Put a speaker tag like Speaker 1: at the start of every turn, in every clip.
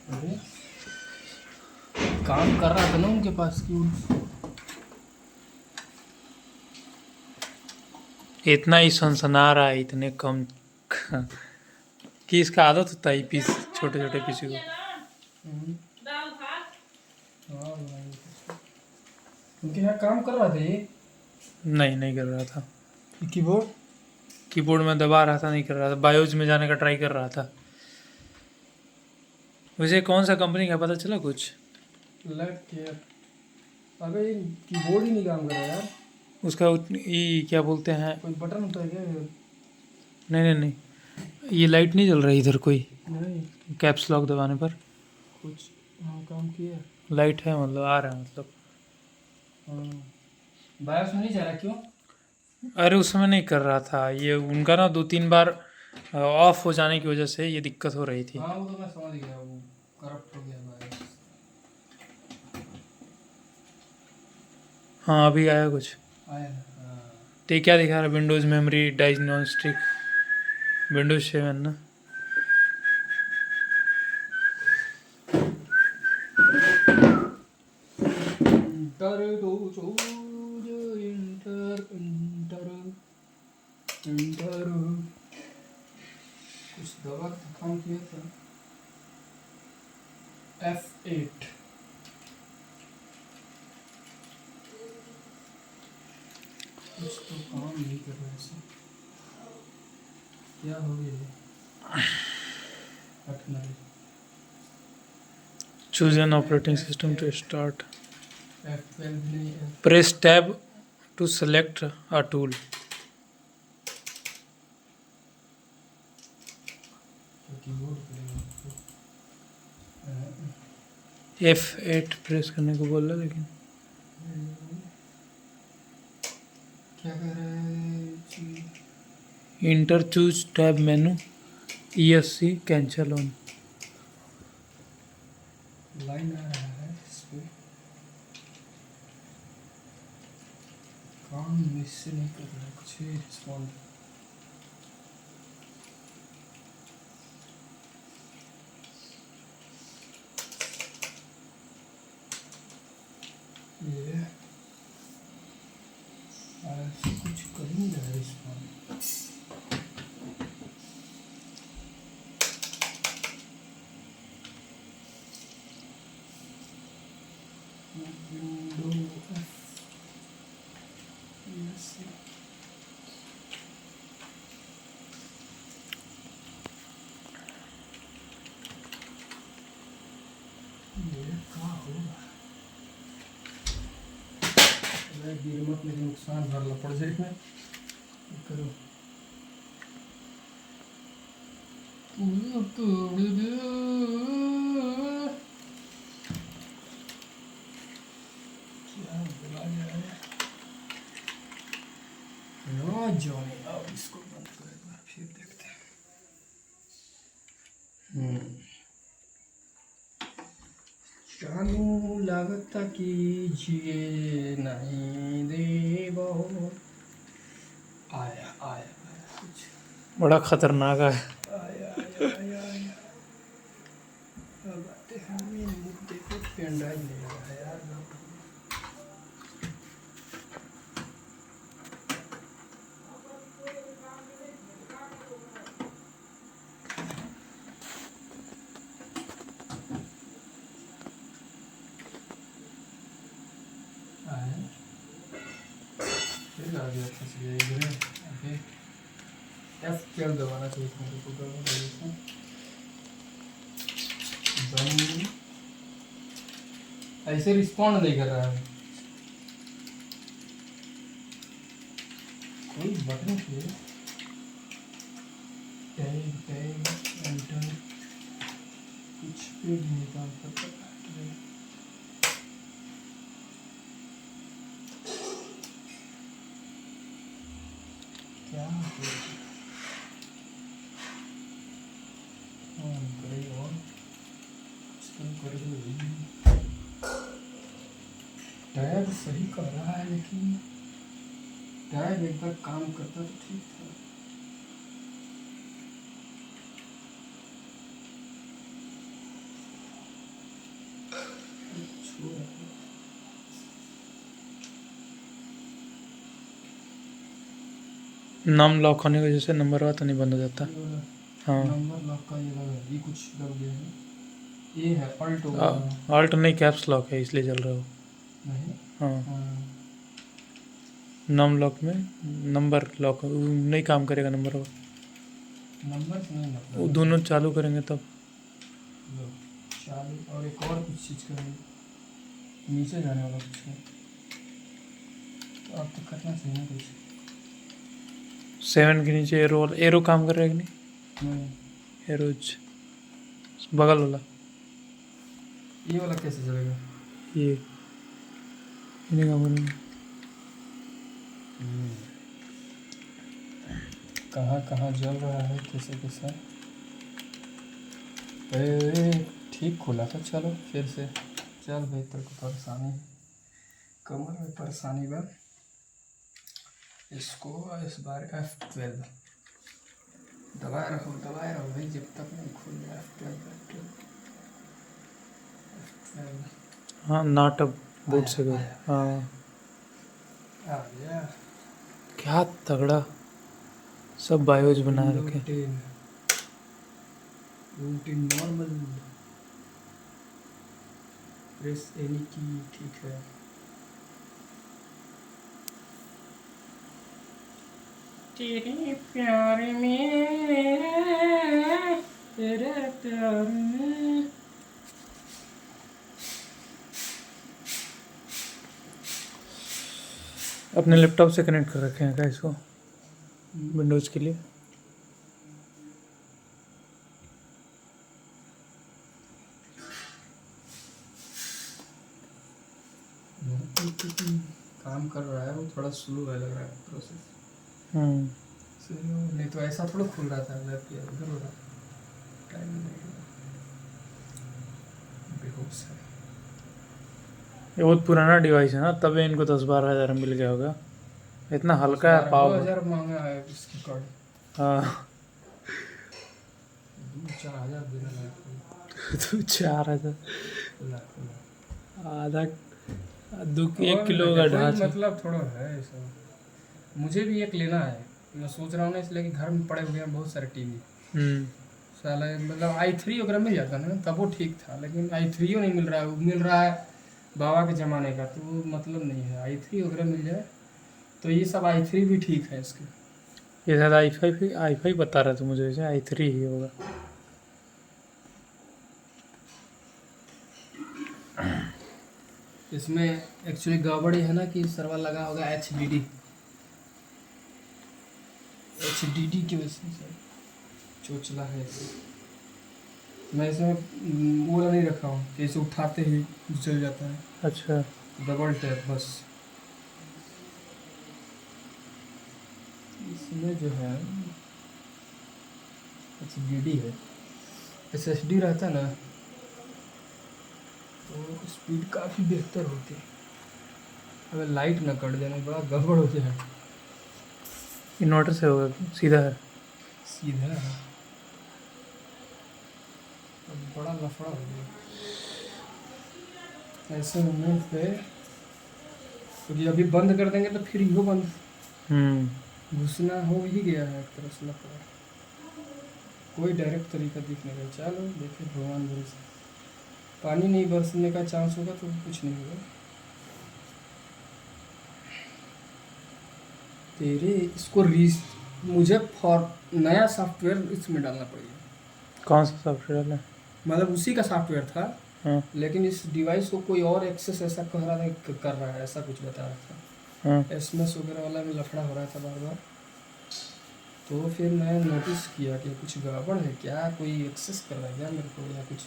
Speaker 1: अरे काम कर रहा था ना उनके पास क्यों?
Speaker 2: इतना ही सनसना रहा है इतने कम कि इसका आदत होता है पीस छोटे छोटे पीस को।
Speaker 1: हाँ उनके यहाँ काम कर रहा था ये।
Speaker 2: नहीं नहीं कर रहा था।
Speaker 1: कीबोर्ड
Speaker 2: कीबोर्ड में दबा रहा था, नहीं कर रहा था। बायोज में जाने का ट्राई कर रहा था। वैसे कौन सा कंपनी का पता चला कुछ?
Speaker 1: लग के अबे कीबोर्ड ही नहीं काम कर रहा यार।
Speaker 2: उसका ये क्या बोलते हैं?
Speaker 1: कोई बटन होता है क्या इधर?
Speaker 2: नहीं नहीं नहीं, ये लाइट नहीं जल रही इधर कोई।
Speaker 1: नहीं
Speaker 2: कैप्स लॉक दबाने पर
Speaker 1: कुछ। हाँ काम किया।
Speaker 2: लाइट है, मतलब आ रहा है मतलब।
Speaker 1: हाँ बायोस में नहीं जा रहा क्यों?
Speaker 2: अरे उस समय नहीं कर रहा था ये, उनका ना 2-3 बार ऑफ हो जाने की वजह से ये दिक्कत हो रही थी।
Speaker 1: हाँ वो तो मैं समझ गया, वो करप्ट हो गया बायोस।
Speaker 2: हाँ अभी आया कुछ।
Speaker 1: आया हाँ।
Speaker 2: तो ये क्या दिखा रहा है? विंडोज़ मेमोरी डायग्नोस्टिक, विंडोज 7 ना।
Speaker 1: इंटर दो चौज इंटर इंटर इंटर कुछ दवा का काम किया था। F8 कुछ तो काम नहीं कर रहा है ऐसा। क्या हो गया? हटना है।
Speaker 2: Choose an operating system to start.
Speaker 1: F12 नहीं
Speaker 2: press tab to select a tool.
Speaker 1: Keyboard पे
Speaker 2: F8 प्रेस करने को बोल रहा, लेकिन
Speaker 1: क्या कर रहा है?
Speaker 2: Enter choose tab menu ESC cancel on.
Speaker 1: Line आ रहा है इस पे। काम इससे नहीं कर रहा है कुछ ही रिस्पॉन्ड। ये कुछ कर नहीं रहा है रिस्पॉन्ड। विंडो F ये क्या होगा? गिर मत, मेरे नुकसान भरना पड़ जाएगा। करो क्या बोला जाए? जॉनी अब इसको बंद करो एक बार फिर देखते हैं। चालू लागता कीजिए नहीं देवो। आया आया आया कुछ
Speaker 2: बड़ा खतरनाक है।
Speaker 1: आया आया आया आया। अब आते हैं मेन मुद्दे पे। पेन ड्राइव ले रहा है यार। आया फिर आ गया, फंस गया इधर। ओके F12 दबाना चाहिए मेरे को। बंद ऐसे रिस्पॉन्ड नहीं कर रहा है। कोई बटन पे टैग टैग एंटर कुछ भी नहीं काम करता। क्या करे और कुछ तो कर दो। टैग सही कर रहा है लेकिन टैग एक बार काम करता तो ठीक था।
Speaker 2: नाम लॉक होने की वजह से नंबर हुआ तो नहीं बंद हो जाता।
Speaker 1: ये वाला
Speaker 2: हाँ,
Speaker 1: नंबर लॉक का ये लगा है, ये कुछ लग गया है। ये है अल्ट होगा।
Speaker 2: ऑल्ट नहीं, कैप्स लॉक है इसलिए चल रहा हो।
Speaker 1: नहीं।
Speaker 2: हाँ,
Speaker 1: हाँ,
Speaker 2: नाम लॉक में नंबर लॉक नहीं काम करेगा, नंबर होगा।
Speaker 1: नंबर से नहीं
Speaker 2: वो
Speaker 1: मतलब।
Speaker 2: दोनों चालू करेंगे तब।
Speaker 1: लो, चालू और एक और कुछ चीज़ करेंगे, नीचे जाने वाला कुछ है, तो अब तो करना चाहिए कुछ।
Speaker 2: 7 के नीचे एरो काम कर रहा है कि नहीं?
Speaker 1: नहीं,
Speaker 2: एरोज बगल वाला,
Speaker 1: ये वाला कैसे चलेगा?
Speaker 2: ये नहीं काम करेंगे।
Speaker 1: कहाँ कहाँ जल रहा है, कैसे कैसा। ए, ठीक खुला था, चलो फिर से। चल भाई, तेरे को परेशानी, कमर में परेशानी बा। इसको इस बार F12 दबाए रहो भाई, जब तक नहीं खुल जाए। F12
Speaker 2: हाँ, नाटक बूट से
Speaker 1: आया,
Speaker 2: गए।
Speaker 1: आया।
Speaker 2: हाँ,
Speaker 1: आ गया।
Speaker 2: क्या तगड़ा, सब बायोज बना रखे।
Speaker 1: रूटीन नॉर्मल, प्रेस एनी की, ठीक है। तेरे प्यार में, तेरे प्यार में।
Speaker 2: अपने लैपटॉप से कनेक्ट कर रखे हैं क्या इसको, विंडोज़ के लिए?
Speaker 1: काम कर रहा है वो, थोड़ा स्लो है लग रहा है प्रोसेस।
Speaker 2: हम्म,
Speaker 1: नहीं तो ऐसा थोड़ा खुल रहा था, लेफ्ट या उधर हो रहा, टाइम नहीं लगा। बेहोश है।
Speaker 2: ये बहुत पुराना डिवाइस है ना, तभी इनको 10-12 हज़ार मिल गया होगा। इतना हल्का है, पावर।
Speaker 1: 2,000 महंगा है इसकी कार्ड।
Speaker 2: हाँ।
Speaker 1: 4,000 देना है।
Speaker 2: तो 4 हज़ार,
Speaker 1: खुला खुला।
Speaker 2: आधा, 1
Speaker 1: और
Speaker 2: किलो
Speaker 1: नहीं,
Speaker 2: का
Speaker 1: कोई
Speaker 2: ढांचा।
Speaker 1: मतलब थोड़ा है ऐसा। मुझे भी एक लेना है, मैं सोच रहा हूँ ना, इसलिए कि घर में पड़े हुए हैं बहुत सारे टीवी।
Speaker 2: हम्म,
Speaker 1: साला मतलब i3 वगैरह मिल जाता ना तब वो ठीक था, लेकिन i3 नहीं मिल रहा है। वो मिल रहा है बाबा के ज़माने का, तो वो मतलब नहीं है। i3 वगैरह मिल जाए तो ये सब i3 भी ठीक है इसके।
Speaker 2: ये शायद i5 बता रहा था मुझे, वैसे i3 ही होगा।
Speaker 1: इसमें एक्चुअली गड़बड़ ये है ना कि सर्वर लगा होगा HDD की वजह से चोचला है इसे। मैं इसमें वो वाला नहीं रखा हूँ कि इसे उठाते ही जल जाता है।
Speaker 2: अच्छा,
Speaker 1: डबल टैप बस। इसमें जो है HDD है, SSD रहता ना तो स्पीड काफ़ी बेहतर होती है। अगर लाइट ना कट जाना, बड़ा गड़बड़ हो जाए।
Speaker 2: इन्वर्टर से होगा कि सीधा है?
Speaker 1: सीधा है, अब बड़ा लफड़ा हो गया ऐसे मोमेंट पे, क्योंकि अभी बंद कर देंगे तो फिर यो बंद,
Speaker 2: हम्म,
Speaker 1: घुसना हो ही गया है एक तरह से लफड़ा। कोई डायरेक्ट तरीका दिख नहीं रहा। चलो देखे भगवान भरोसे, पानी नहीं बरसने का चांस होगा तो कुछ नहीं होगा। तेरे इसको मुझे फॉर नया सॉफ्टवेयर इसमें डालना पड़ेगा।
Speaker 2: कौन सा सॉफ्टवेयर है?
Speaker 1: मतलब उसी का सॉफ्टवेयर था,
Speaker 2: हाँ,
Speaker 1: लेकिन इस डिवाइस को कोई और एक्सेस ऐसा कह रहा था कर रहा है, ऐसा कुछ बता रहा था।
Speaker 2: हाँ,
Speaker 1: SMS वगैरह वाला में लफड़ा हो रहा था बार बार। तो फिर मैं नोटिस किया कि कुछ गड़बड़ है क्या, कोई एक्सेस कर रहा है क्या मेरे को या कुछ।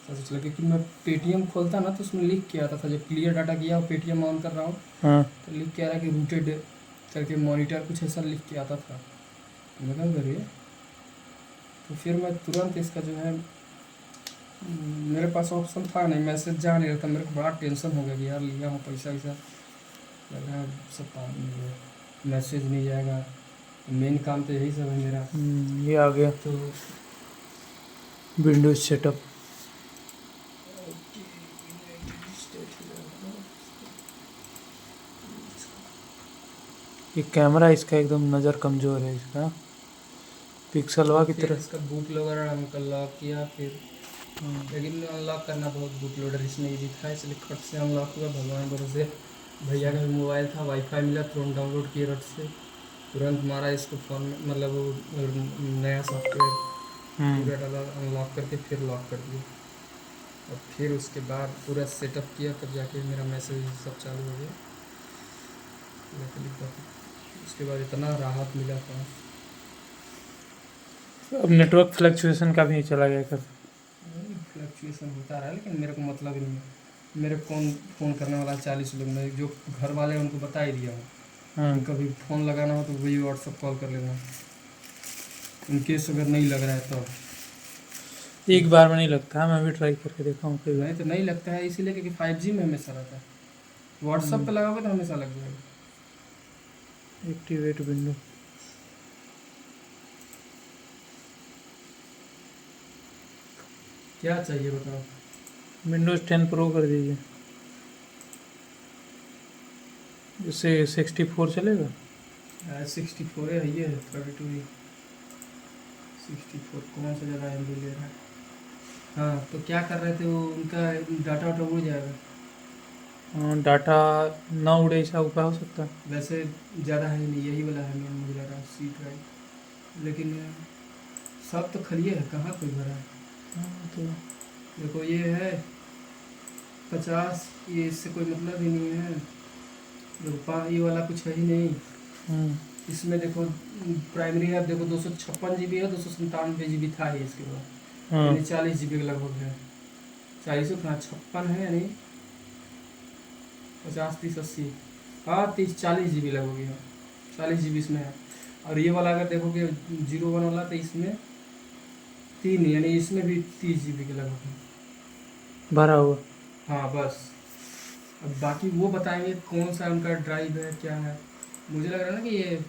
Speaker 1: सोच लगा क्योंकि मैं पेटीएम खोलता ना तो उसमें लिख के आता था, जब क्लियर डाटा किया और पेटीएम ऑन कर रहा हूँ
Speaker 2: हाँ,
Speaker 1: तो लिख के आ रहा है कि रूटेड करके मॉनिटर कुछ ऐसा लिख के आता था। मैं क्या करिए, तो फिर मैं तुरंत इसका जो है मेरे पास ऑप्शन था नहीं, मैसेज जा नहीं रहा था। मेरे को बड़ा टेंशन हो गया कि यार लिया हूँ पैसा वैसा, लग रहा है सब पानी में गया, मैसेज नहीं जाएगा। मेन काम तो यही सब है मेरा।
Speaker 2: ये आ गया
Speaker 1: तो
Speaker 2: विंडोज सेटअप। ये कैमरा इसका एकदम नज़र कमज़ोर है इसका, पिक्सलवा की
Speaker 1: फिर
Speaker 2: तरह।
Speaker 1: इसका बूट लोडर हमको लॉक किया फिर, लेकिन अनलॉक करना बहुत बूट लोडर इसमें ईजी था, इसलिए खट से अनलॉक हुआ। भगवान भरोसे भैया का भी मोबाइल था, वाईफाई मिला, तुरंत डाउनलोड किए रट से, तुरंत मारा इसको फ़ोन में, मतलब वो नया सॉफ्टवेयर पूरा डाला, अनलॉक करके फिर लॉक कर दिया। और फिर उसके बाद पूरा सेटअप किया, तब जाके मेरा मैसेज सब चालू हो गया। उसके बाद इतना राहत मिला था।
Speaker 2: अब नेटवर्क फ्लक्चुएशन का भी चला गया कभी।
Speaker 1: फ्लक्चुएशन होता रहा, लेकिन मेरे को मतलब ही नहीं है। मेरे को कौन फ़ोन करने वाला 40 लोग, मैं जो घर वाले हैं उनको बता ही दिया हूँ कि कभी फ़ोन लगाना हो तो वही व्हाट्सअप कॉल कर लेना, इनकेस अगर नहीं लग रहा है तो।
Speaker 2: एक बार में नहीं लगता है, मैं भी ट्राई करके देखा हूँ कई बार।
Speaker 1: नहीं तो नहीं लगता है, इसीलिए क्योंकि 5G में हमेशा रहता है। व्हाट्सअप पे लगाओगे तो हमेशा लग जाएगा।
Speaker 2: एक्टिवेट विंडो,
Speaker 1: क्या चाहिए बताओ?
Speaker 2: विंडोज़ 10 प्रो कर दीजिए, इससे 64 चलेगा।
Speaker 1: 64 है, ये 32 64 कौन सा ज़्यादा MB ले रहा है? हाँ, तो क्या कर रहे थे वो, उनका डाटा वाटा उड़ जाएगा।
Speaker 2: डाटा ना उड़े ऐसा उपाय हो सकता है।
Speaker 1: वैसे ज़्यादा है नहीं, यही वाला है मेन, मुझे लग रहा है सी ड्राइव, लेकिन सब तो खलिए है, कहाँ कोई भरा है।
Speaker 2: तो
Speaker 1: देखो ये है 50, ये इससे कोई मतलब ही नहीं है। देखो ये वाला कुछ है ही नहीं इसमें। देखो प्राइमरी है, देखो 256 GB है, 297 GB था ही इसके बाद, यानी 40 GB के लगभग है। 40 कहाँ 56 है, यानी 50 30 80, हाँ 30 40 GB लगभग है, 40 GB इसमें है। और ये वाला अगर देखोगे 01 वाला, तो इसमें 3, यानी इसमें भी 30 GB के लगभग है
Speaker 2: भरा हुआ।
Speaker 1: हाँ बस। अब बाकी वो बताएंगे कौन सा उनका ड्राइव है क्या है। मुझे लग रहा है ना कि ये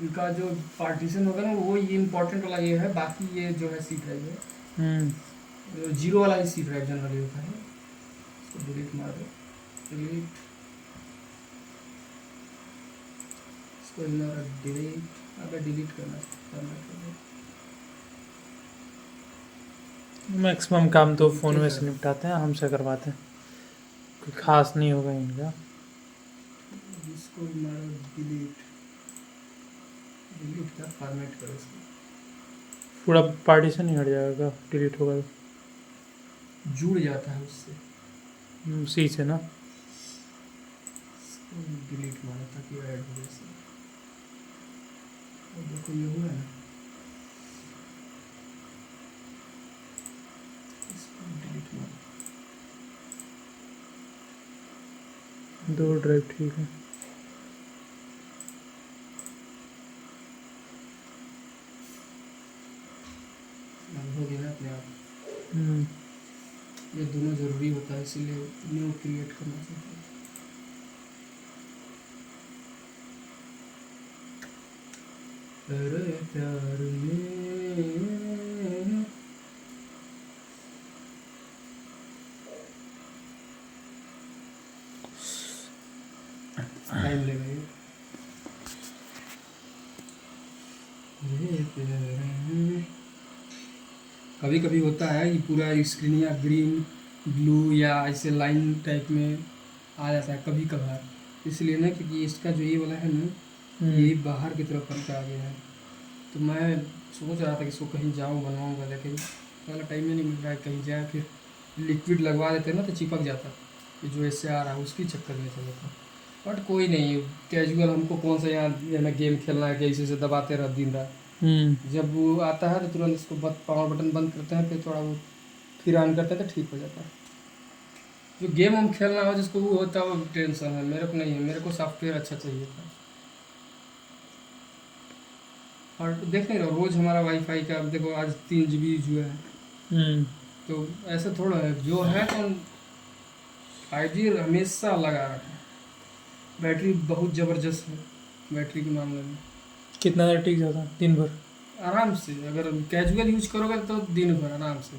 Speaker 1: इनका जो पार्टीशन होगा ना, वो ये इम्पोर्टेंट वाला ये है, बाकी ये जो है सी ड्राइव है। 0 वाला ही सी ड्राइव जनरली होता है। इसको डिलीट मार दो, डिलीट, इसको इग्नोर, डिलीट। अगर डिलीट करना
Speaker 2: मैक्सिमम काम तो फ़ोन में से निपटाते हैं, हमसे करवाते हैं, कोई खास नहीं होगा इनका।
Speaker 1: इसको मारो डिलीट, डिलीट का फॉर्मेट करो इसको,
Speaker 2: पूरा पार्टीशन ही हट जाएगा डिलीट होगा
Speaker 1: जुड़ जाता है उससे।
Speaker 2: सी से ना।
Speaker 1: इसको डिलीट मारो ताकि ऐड हो जाए। और देखो ये हुआ है, इसको डिलीट मारो।
Speaker 2: 2 ड्राइव ठीक है।
Speaker 1: हो गया ना अपने आप। ये दोनों ज़रूरी होता है, इसीलिए न्यू क्रिएट करना चाहिए। अरे प्यार में टाइम लेगा ये। अरे प्यार में कभी कभी होता है कि पूरा स्क्रीन या ग्रीन ब्लू या ऐसे लाइन टाइप में आ जाता है कभी कभार, इसलिए ना क्योंकि इसका जो ये वाला है ना, ये बाहर की तरफ बनकर आ गया है। तो मैं सोच रहा था कि इसको कहीं जाऊँ बनवाऊँगा, लेकिन वाला टाइम में नहीं मिल रहा है। कहीं जाए फिर लिक्विड लगवा देते ना तो चिपक जाता, ये जो ऐसे आ रहा है उसकी चक्कर में चल जाता। बट कोई नहीं, कैजुअल हमको कौन सा यहाँ ना गेम खेलना है कि इसी से दबाते रह दिन रात। जब वो आता है तो तुरंत इसको पावर बटन बंद करते हैं, फिर थोड़ा वो फिर ऑन करते हैं तो ठीक हो जाता है। जो गेम हम खेलना हो जिसको वो होता है वो टेंशन है, मेरे को नहीं है, मेरे को सॉफ्टवेयर अच्छा चाहिए था। और देख नहीं रहो रोज़ हमारा वाईफाई का, देखो आज 3 GB यूज हुआ है, तो ऐसा थोड़ा है जो है तो 5G हमेशा लगा रखा है। बैटरी बहुत ज़बरदस्त है बैटरी के मामले में,
Speaker 2: कितना देर टिक जाता है दिन भर?
Speaker 1: आराम से। अगर कैजुअल यूज करोगे तो दिन भर आराम से,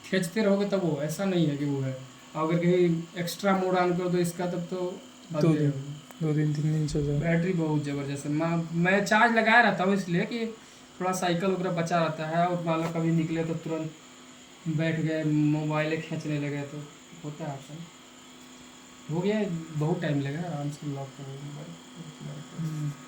Speaker 1: खींचते रहोगे तब वो, ऐसा नहीं है कि वो है। और अगर कहीं एक्स्ट्रा मोड ऑन कर दो इसका तब तो
Speaker 2: दो दिन। 2 दिन 3 दिन से ज़्यादा।
Speaker 1: बैटरी बहुत ज़बरदस्त है। मैं चार्ज लगाया रहता हूँ इसलिए कि थोड़ा साइकिल वगैरह बचा रहता है, और मान लो कभी निकले तो तुरंत बैठ गए, मोबाइलें खींचने लगे तो होता है ऑप्शन। हो गया, बहुत टाइम लगा, आराम से लॉक करो मोबाइल।